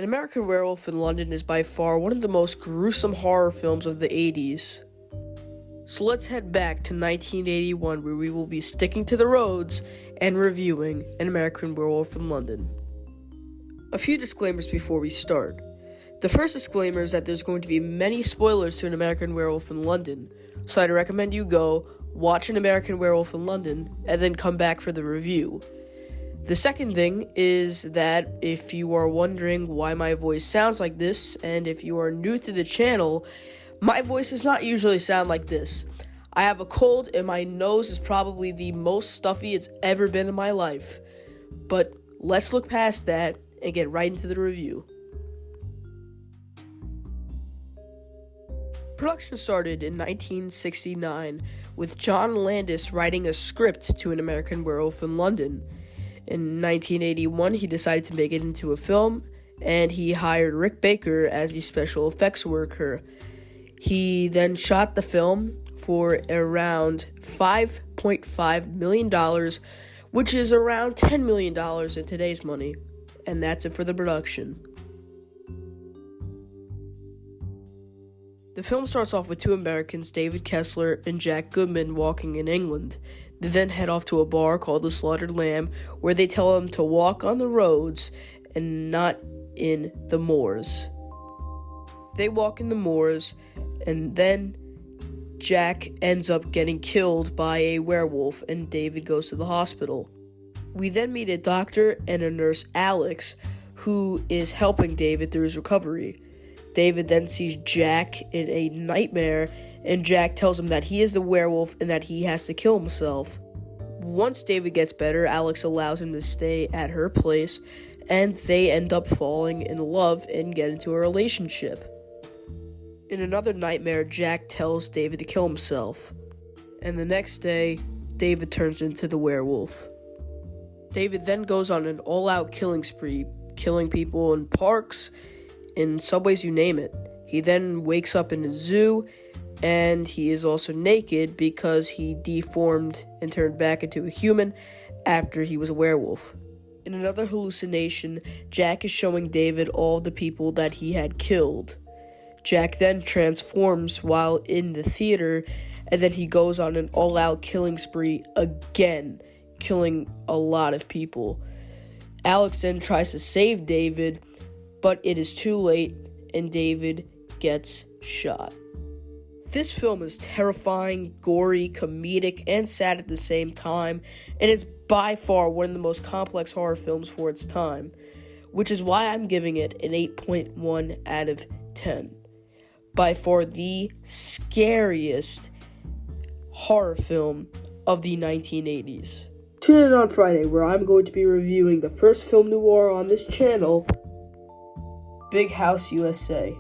An American Werewolf in London is by far one of the most gruesome horror films of the 80s. So let's head back to 1981, where we will be sticking to the roads and reviewing An American Werewolf in London. A few disclaimers before we start. The first disclaimer is that there's going to be many spoilers to An American Werewolf in London, so I'd recommend you go watch An American Werewolf in London and then come back for the review. The second thing is that if you are wondering why my voice sounds like this, and if you are new to the channel, my voice does not usually sound like this. I have a cold and my nose is probably the most stuffy it's ever been in my life. But let's look past that and get right into the review. Production started in 1969 with John Landis writing a script to An American Werewolf in London. In 1981, he decided to make it into a film, and he hired Rick Baker as the special effects worker. He then shot the film for around $5.5 million, which is around $10 million in today's money, and that's it for the production. The film starts off with two Americans, David Kessler and Jack Goodman, walking in England. They then head off to a bar called the Slaughtered Lamb, where they tell them to walk on the roads and not in the moors. They walk in the moors, and then Jack ends up getting killed by a werewolf, and David goes to the hospital. We then meet a doctor and a nurse, Alex, who is helping David through his recovery. David then sees Jack in a nightmare, and Jack tells him that he is the werewolf and that he has to kill himself. Once David gets better, Alex allows him to stay at her place, and they end up falling in love and get into a relationship. In another nightmare, Jack tells David to kill himself, and the next day, David turns into the werewolf. David then goes on an all-out killing spree, killing people in parks, in subways, you name it. He then wakes up in a zoo, and he is also naked because he deformed and turned back into a human after he was a werewolf. In another hallucination, Jack is showing David all the people that he had killed. Jack then transforms while in the theater, and then he goes on an all-out killing spree again, killing a lot of people. Alex then tries to save David, but it is too late, and David gets shot. This film is terrifying, gory, comedic, and sad at the same time, and it's by far one of the most complex horror films for its time, which is why I'm giving it an 8.1 out of 10. By far the scariest horror film of the 1980s. Tune in on Friday, where I'm going to be reviewing the first film noir on this channel, Big House USA.